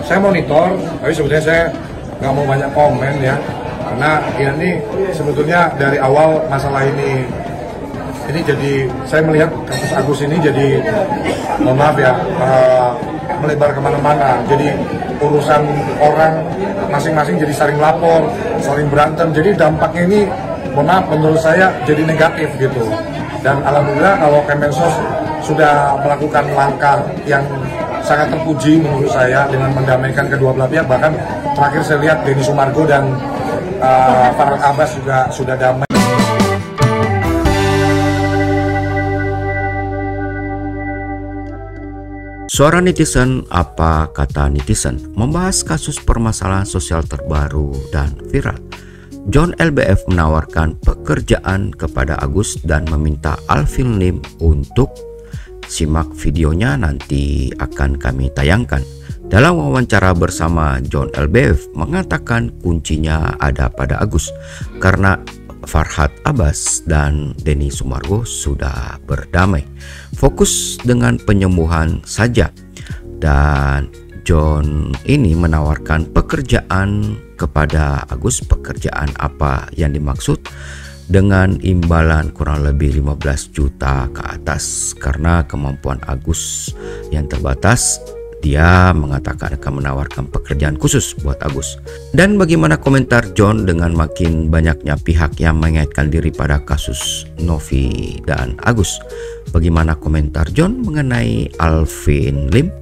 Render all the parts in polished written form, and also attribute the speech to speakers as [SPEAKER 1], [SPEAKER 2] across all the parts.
[SPEAKER 1] saya monitor, tapi sebetulnya saya nggak mau banyak komen ya, karena ini sebetulnya dari awal masalah ini jadi saya melihat kasus Agus ini jadi, mohon maaf ya, melebar kemana-mana. Jadi urusan orang masing-masing jadi saling lapor, saling berantem. Jadi dampaknya ini, mohon maaf, menurut saya jadi negatif gitu. Dan alhamdulillah kalau Kemensos sudah melakukan langkah yang sangat terpuji menurut saya dengan mendamaikan kedua belah pihak. Bahkan terakhir saya lihat Denny Sumargo dan Farhad Abbas juga sudah damai.
[SPEAKER 2] Suara netizen, apa kata netizen? Membahas kasus permasalahan sosial terbaru dan viral. John LBF menawarkan pekerjaan kepada Agus dan meminta Alvin Lim untuk simak videonya, nanti akan kami tayangkan. Dalam wawancara bersama, John LBF mengatakan kuncinya ada pada Agus karena Farhad Abbas dan Denny Sumargo sudah berdamai, fokus dengan penyembuhan saja. Dan John ini menawarkan pekerjaan kepada Agus. Pekerjaan apa yang dimaksud? Dengan imbalan kurang lebih 15 juta ke atas. Karena kemampuan Agus yang terbatas, dia mengatakan akan menawarkan pekerjaan khusus buat Agus. Dan bagaimana komentar John dengan makin banyaknya pihak yang mengaitkan diri pada kasus Novi dan Agus? Bagaimana komentar John mengenai Alvin Lim?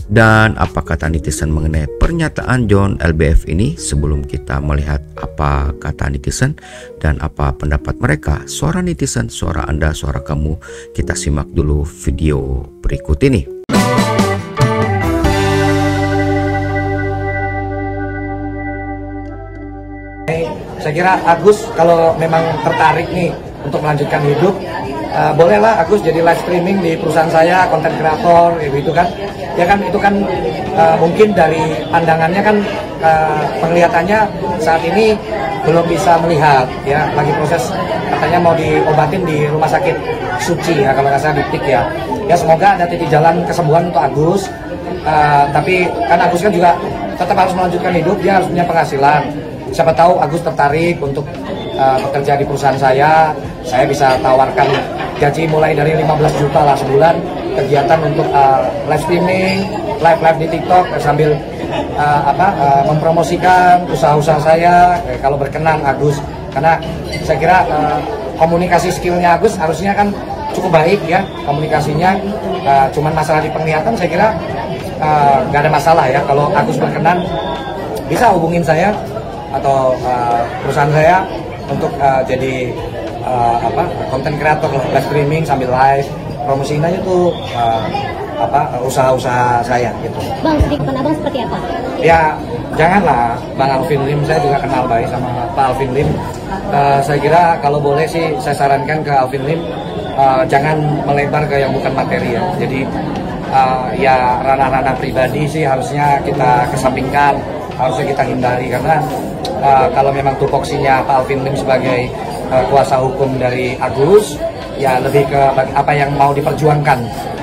[SPEAKER 2] Dan apa kata netizen mengenai pernyataan John LBF ini? Sebelum kita melihat apa kata netizen dan apa pendapat mereka, suara netizen, suara Anda, suara kamu, kita simak dulu video berikut ini.
[SPEAKER 3] Saya kira Agus kalau memang tertarik nih untuk melanjutkan hidup, bolehlah Agus jadi live streaming di perusahaan saya, konten kreator, gitu kan. Ya kan, itu kan mungkin dari pandangannya kan penglihatannya saat ini belum bisa melihat, ya, lagi proses katanya mau diobatin di rumah sakit Suci ya, kalau nggak salah di PIK ya. Ya semoga ada titik jalan kesembuhan untuk Agus. Tapi kan Agus kan juga tetap harus melanjutkan hidup, dia harus punya penghasilan. Siapa tahu Agus tertarik untuk bekerja di perusahaan saya bisa tawarkan gaji mulai dari 15 juta lah sebulan, kegiatan untuk live streaming, live di TikTok sambil mempromosikan usaha-usaha saya kalau berkenan Agus. Karena saya kira komunikasi skillnya Agus harusnya kan cukup baik ya komunikasinya. Cuman masalah di penglihatan saya kira nggak ada masalah ya. Kalau Agus berkenan bisa hubungin saya atau perusahaan saya untuk jadi konten kreator live streaming sambil live promosiin aja tuh usaha-usaha saya gitu.
[SPEAKER 4] Bang, sedikit abang seperti apa?
[SPEAKER 3] Ya janganlah Bang Alvin Lim, saya juga kenal baik sama Pak Alvin Lim. Saya kira kalau boleh sih saya sarankan ke Alvin Lim, jangan melebar ke yang bukan materi ya. Jadi ya ranah-ranah pribadi sih harusnya kita kesampingkan, harusnya kita hindari. Karena kalau memang tupoksinya Pak Alvin Lim sebagai kuasa hukum dari Agus, ya lebih ke apa yang mau diperjuangkan,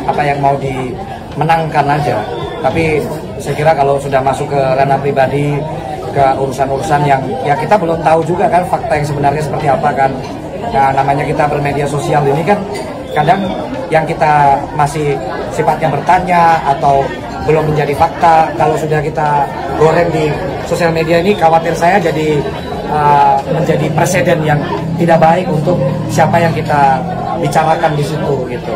[SPEAKER 3] apa yang mau dimenangkan aja. Tapi saya kira kalau sudah masuk ke ranah pribadi, ke urusan-urusan yang ya kita belum tahu juga kan fakta yang sebenarnya seperti apa kan. Nah, namanya kita bermedia sosial ini kan kadang yang kita masih sifatnya bertanya atau belum menjadi fakta, kalau sudah kita goreng di sosial media ini, khawatir saya jadi menjadi presiden yang tidak baik untuk siapa yang kita bicarakan di situ gitu.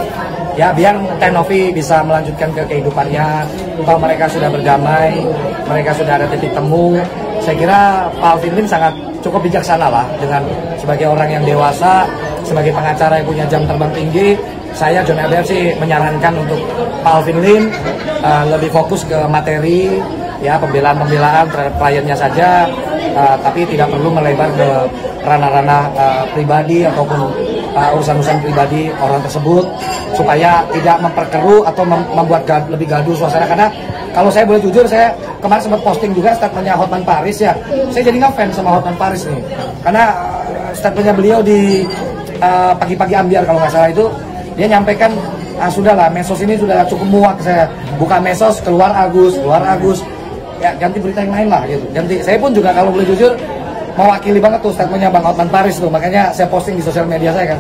[SPEAKER 3] Ya biar Novi bisa melanjutkan ke kehidupannya, kalau mereka sudah berdamai, mereka sudah ada titik temu. Saya kira Pak Alvin Lim sangat cukup bijaksana lah dengan sebagai orang yang dewasa, sebagai pengacara yang punya jam terbang tinggi. Saya John LBF sih menyarankan untuk Pak Alvin Lim lebih fokus ke materi, ya pembelaan terhadap kliennya saja, tapi tidak perlu melebar ke ranah-ranah pribadi ataupun urusan-urusan pribadi orang tersebut, supaya tidak memperkeruh atau membuat lebih gaduh suasana. Karena kalau saya boleh jujur, saya kemarin sempat posting juga statementnya Hotman Paris ya. Saya jadi ngefans sama Hotman Paris nih, karena statementnya beliau di pagi-pagi ambiar kalau nggak salah itu, dia nyampaikan sudahlah, medsos ini sudah cukup muak, saya buka medsos keluar Agus. ya ganti berita yang lain lah gitu. Ganti. Saya pun juga kalau boleh jujur mewakili banget tuh statementnya Bang Hotman Paris tuh, makanya saya posting di sosial media saya kan,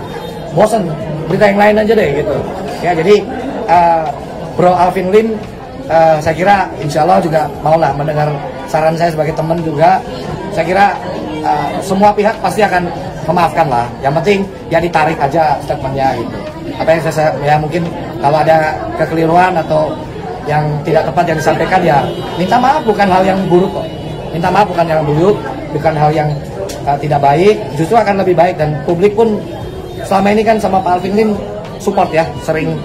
[SPEAKER 3] bosen berita yang lain aja deh gitu. Ya jadi Bro Alvin Lim, saya kira insya Allah juga maulah mendengar saran saya sebagai teman juga. Saya kira semua pihak pasti akan memaafkan lah. Yang penting ya ditarik aja statementnya gitu. Apa yang saya ya mungkin kalau ada kekeliruan atau yang tidak tepat yang disampaikan ya minta maaf, bukan hal yang buruk kok. Minta maaf bukan yang buruk, bukan hal yang tidak baik, justru akan lebih baik. Dan publik pun selama ini kan sama Pak Alvin Lim support ya, sering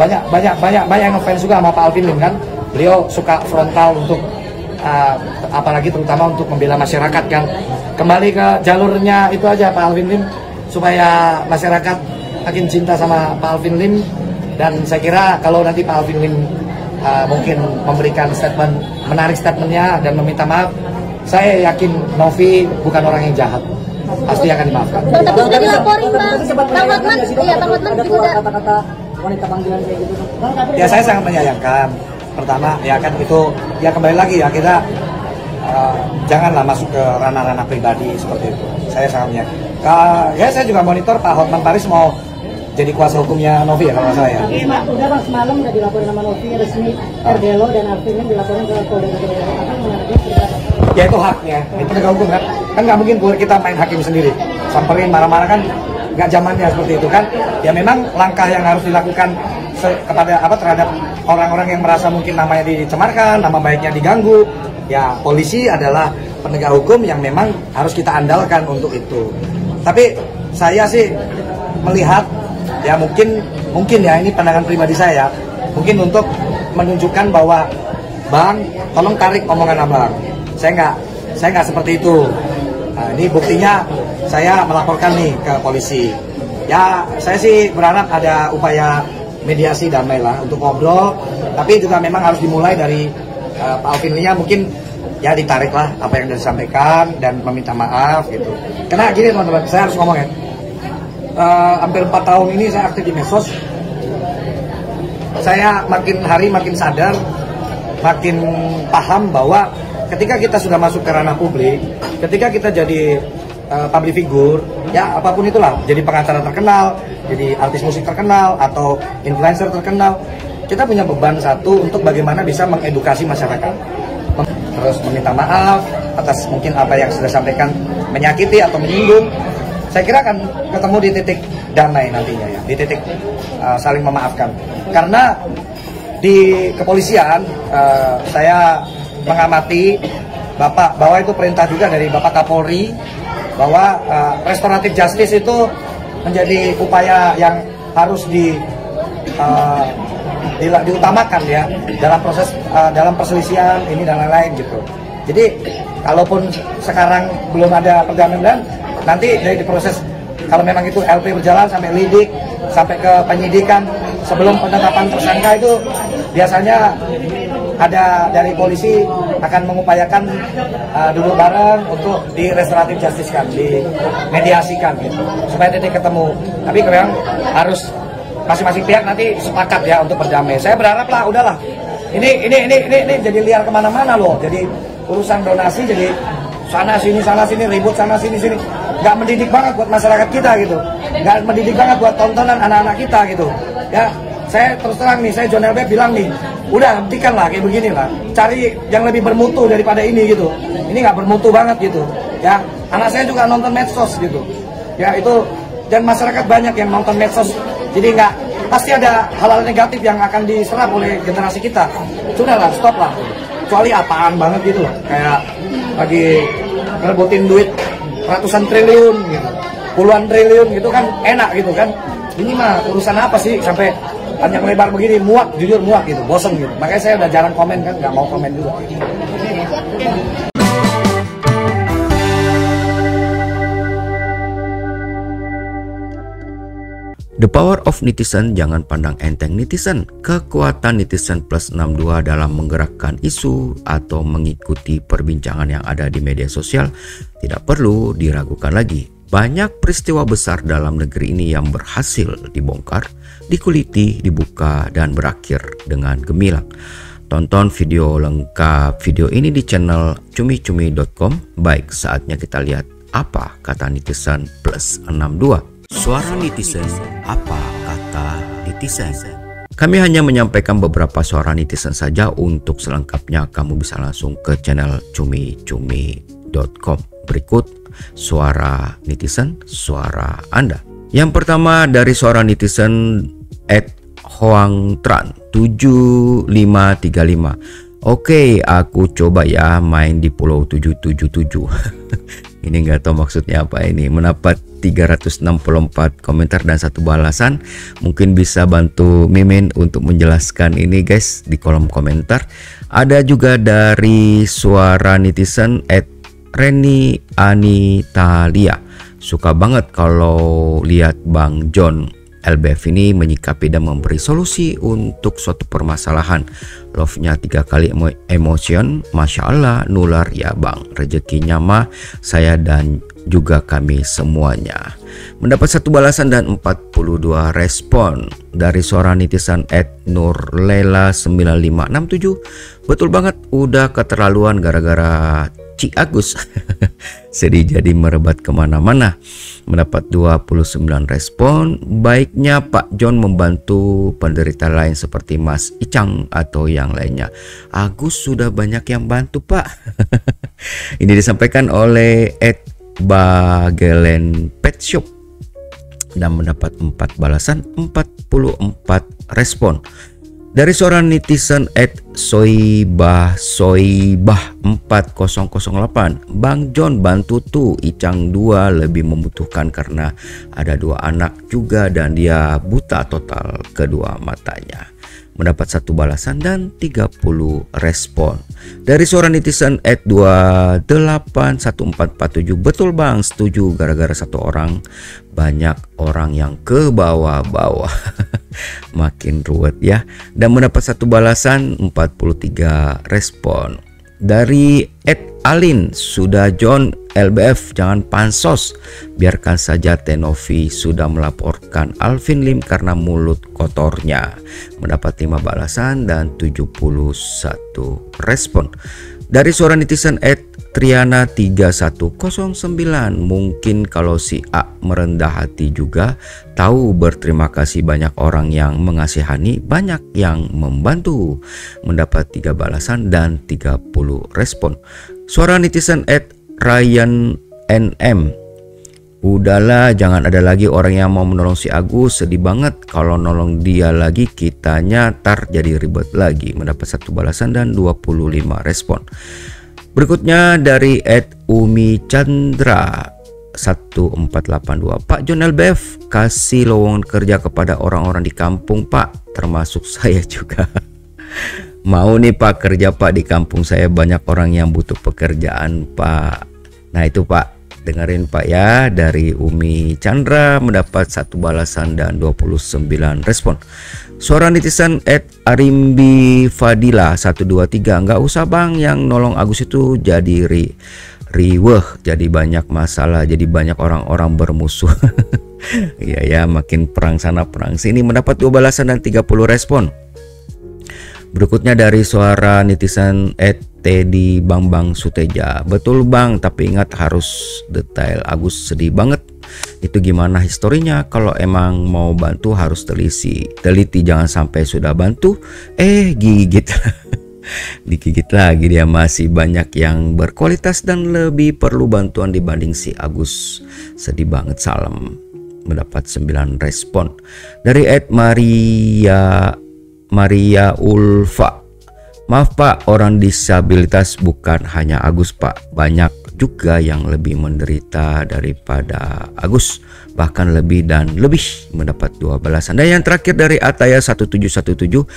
[SPEAKER 3] banyak yang ngefans juga sama Pak Alvin Lim kan. Beliau suka frontal untuk apalagi terutama untuk membela masyarakat kan. Kembali ke jalurnya itu aja Pak Alvin Lim, supaya masyarakat makin cinta sama Pak Alvin Lim. Dan saya kira kalau nanti Pak Alvin Lim mungkin memberikan statement, menarik statementnya dan meminta maaf, saya yakin Novi bukan orang yang jahat, pasti akan dimaafkan.
[SPEAKER 4] Tapi sudah dilaporin Bang Hotman, iya Bang Hotman juga
[SPEAKER 5] kata-kata wanita panggilan kayak gitu.
[SPEAKER 3] Ya saya sangat menyayangkan. Pertama ya kan itu ya kembali lagi ya kita janganlah masuk ke ranah-ranah pribadi seperti itu. Saya sangat menyayangkan. Ya saya juga monitor Pak Hotman Paris mau jadi kuasa hukumnya Novi ya kalau nggak salah ya.
[SPEAKER 5] Tapi udah Bang, semalam udah dilaporin sama Novi resmi, Erdelo dan Alvin Lim dilaporin ke Polda Metro Jaya. Apa menariknya cerita?
[SPEAKER 3] Ya itu haknya, itu penegak hukum kan. Kan nggak mungkin kita main hakim sendiri, samperin marah-marah kan nggak zamannya seperti itu kan. Ya memang langkah yang harus dilakukan kepada terhadap orang-orang yang merasa mungkin namanya dicemarkan, nama baiknya diganggu. Ya polisi adalah penegak hukum yang memang harus kita andalkan untuk itu. Tapi saya sih melihat ya mungkin ya ini pandangan pribadi saya, mungkin untuk menunjukkan bahwa Bang, tolong tarik omongan Abang. Saya nggak seperti itu. Nah, ini buktinya saya melaporkan nih ke polisi. Ya saya sih berharap ada upaya mediasi damai lah untuk ngobrol, tapi juga memang harus dimulai dari Pak Alvin Lim, mungkin ya ditarik lah apa yang sudah disampaikan dan meminta maaf gitu. Karena gini teman-teman, saya harus ngomong ya. Hampir 4 tahun ini saya aktif di medsos. Saya makin hari makin sadar, makin paham bahwa ketika kita sudah masuk ke ranah publik, ketika kita jadi public figure, ya apapun itulah, jadi pengacara terkenal, jadi artis musik terkenal atau influencer terkenal, kita punya beban satu untuk bagaimana bisa mengedukasi masyarakat, terus meminta maaf atas mungkin apa yang sudah sampaikan menyakiti atau menyinggung. Saya kira akan ketemu di titik damai nantinya ya, di titik saling memaafkan. Karena di kepolisian saya mengamati Bapak bahwa itu perintah juga dari Bapak Kapolri bahwa restoratif justice itu menjadi upaya yang harus diutamakan ya dalam proses dalam perselisihan ini dan lain-lain gitu. Jadi kalaupun sekarang belum ada perdamaian, nanti dari diproses kalau memang itu LP berjalan sampai lidik, sampai ke penyidikan sebelum penetapan tersangka itu biasanya ada dari polisi akan mengupayakan duduk bareng untuk di restoratif justice kan, dimediasikan gitu supaya titik ketemu. Tapi memang harus masing-masing pihak nanti sepakat ya untuk berdamai. Saya berharap lah udahlah. Ini jadi liar kemana-mana loh. Jadi urusan donasi jadi sana sini ribut sana sini. Nggak mendidik banget buat masyarakat kita gitu. Nggak mendidik banget buat tontonan anak-anak kita gitu. Ya, saya terus terang nih, saya John LBF bilang nih, udah hentikan lah kayak begini lah. Cari yang lebih bermutu daripada ini gitu. Ini nggak bermutu banget gitu. Ya, anak saya juga nonton medsos gitu. Ya itu, dan masyarakat banyak yang nonton medsos. Jadi nggak, pasti ada hal-hal negatif yang akan diserap oleh generasi kita. Sudahlah, stop lah. Kecuali apaan banget gitu loh. Kayak lagi ngerebutin duit ratusan triliun gitu, puluhan triliun gitu kan enak gitu kan. Ini mah urusan apa sih sampai panjang lebar begini, muak, jujur muak gitu, bosen gitu. Makanya saya udah jarang komen kan, nggak mau komen juga.
[SPEAKER 2] The power of netizen, jangan pandang enteng netizen. Kekuatan netizen plus 62 dalam menggerakkan isu atau mengikuti perbincangan yang ada di media sosial tidak perlu diragukan lagi. Banyak peristiwa besar dalam negeri ini yang berhasil dibongkar, dikuliti, dibuka, dan berakhir dengan gemilang. tonton video lengkap video ini di channel cumi-cumi.com. Baik, saatnya kita lihat apa kata netizen plus 62. Suara netizen, apa kata netizen? Kami hanya menyampaikan beberapa suara netizen saja. Untuk selengkapnya kamu bisa langsung ke channel cumi-cumi.com. Berikut suara netizen, suara Anda. Yang pertama dari suara netizen @hoangtran 7535. Oke, aku coba ya main di Pulau 777. Ini nggak tahu maksudnya apa ini. Mendapat 364 komentar dan 1 balasan. Mungkin bisa bantu Mimin untuk menjelaskan ini guys di kolom komentar. Ada juga dari suara netizen @Reni Anitalia. Suka banget kalau lihat Bang John LBF ini menyikapi dan memberi solusi untuk suatu permasalahan. Love-nya 3 kali emotion, Masya Allah, nular ya bang. Rezekinya mah saya dan juga kami semuanya. Mendapat 1 balasan dan 42 respon. Dari suara netizen @nurlela9567. Betul banget, udah keterlaluan gara-gara Ci Agus. Sedih jadi merebat kemana-mana. Mendapat 29 respon. Baiknya Pak John membantu penderita lain seperti Mas Icang atau yang lainnya. Agus sudah banyak yang bantu Pak. Ini disampaikan oleh @bagelen pet shop dan mendapat 4 balasan, 44 respon. Dari seorang netizen @soibah 4008. Bang John bantu tuh Icang 2 lebih membutuhkan karena ada 2 anak juga dan dia buta total kedua matanya. Mendapat 1 balasan dan 30 respon. Dari seorang netizen @281447. Betul bang, setuju, gara-gara 1 orang banyak orang yang ke bawah-bawah. Makin ruwet ya. Dan mendapat 1 balasan, 43 respon. Dari @alin, sudah John LBF jangan pansos, biarkan saja Tenovi sudah melaporkan Alvin Lim karena mulut kotornya. Mendapat 5 balasan dan 71 respon. Dari suara netizen @triana3109. Mungkin kalau si A merendah hati juga, tahu berterima kasih banyak orang yang mengasihani, banyak yang membantu. Mendapat 3 balasan dan 30 respon. Suara netizen @Ryan NM. Udahlah, jangan ada lagi orang yang mau menolong si Agus. Sedih banget kalau nolong dia lagi, kitanya tar jadi ribet lagi. Mendapat 1 balasan dan 25 respon. Berikutnya dari @Umi Chandra 1482. Pak John LBF kasih lowongan kerja kepada orang-orang di kampung Pak, termasuk saya juga. Mau nih Pak kerja Pak di kampung saya, banyak orang yang butuh pekerjaan Pak. Nah itu Pak, dengerin Pak ya. Dari Umi Chandra mendapat 1 balasan dan 29 respon. Suara netizen @arimbi fadila 123. Nggak usah bang, yang nolong Agus itu jadi riweh, jadi banyak masalah, jadi banyak orang-orang bermusuh. Iya ya, makin perang sana perang sini. Mendapat 2 balasan dan 30 respon. Berikutnya dari suara netizen @teddy bambang suteja. Betul bang, tapi ingat harus detail. Agus sedih banget. Itu gimana historinya? Kalau emang mau bantu harus teliti, jangan sampai sudah bantu gigit. Digigit lagi dia. Masih banyak yang berkualitas dan lebih perlu bantuan dibanding si Agus. Sedih banget, salam. Mendapat 9 respon. Dari Maria Ulfa. Maaf Pak, orang disabilitas bukan hanya Agus Pak, banyak juga yang lebih menderita daripada Agus, bahkan lebih dan lebih. Mendapat 2 balasan. Dan yang terakhir dari Ataya 1717.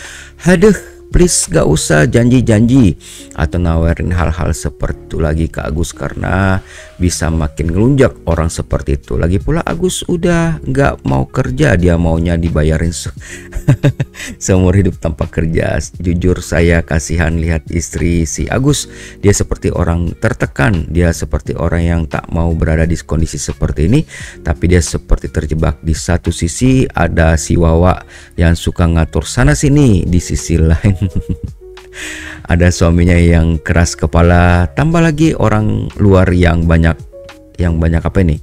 [SPEAKER 2] Haduh, please gak usah janji-janji atau nawarin hal-hal seperti itu lagi ke Agus, karena bisa makin ngelunjak orang seperti itu. Lagi pula Agus udah gak mau kerja, dia maunya dibayarin seumur hidup tanpa kerja. Jujur saya kasihan lihat istri si Agus, dia seperti orang tertekan, dia seperti orang yang tak mau berada di kondisi seperti ini, tapi dia seperti terjebak. Di satu sisi ada si Wawa yang suka ngatur sana sini, di sisi lain Ada suaminya yang keras kepala, tambah lagi orang luar yang banyak apa ini?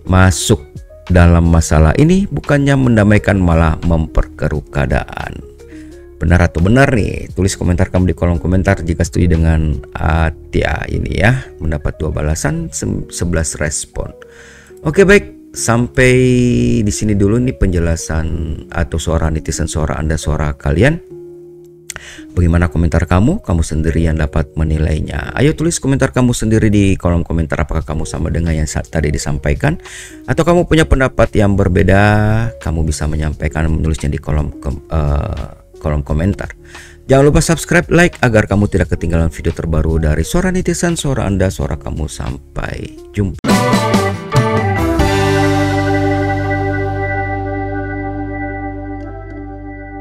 [SPEAKER 2] Masuk dalam masalah ini bukannya mendamaikan malah memperkeruh keadaan. Benar atau benar nih? Tulis komentar kamu di kolom komentar jika setuju dengan Atia ini ya. Mendapat 2 balasan, 11 respon. Oke baik, sampai di sini dulu nih penjelasan atau suara netizen, suara Anda, suara kalian. Bagaimana komentar kamu? Kamu sendiri yang dapat menilainya. Ayo tulis komentar kamu sendiri di kolom komentar. Apakah kamu sama dengan yang tadi disampaikan? Atau kamu punya pendapat yang berbeda? Kamu bisa menyampaikan, menulisnya di kolom komentar. Jangan lupa subscribe, like agar kamu tidak ketinggalan video terbaru dari suara netizen, suara Anda, suara kamu. Sampai jumpa.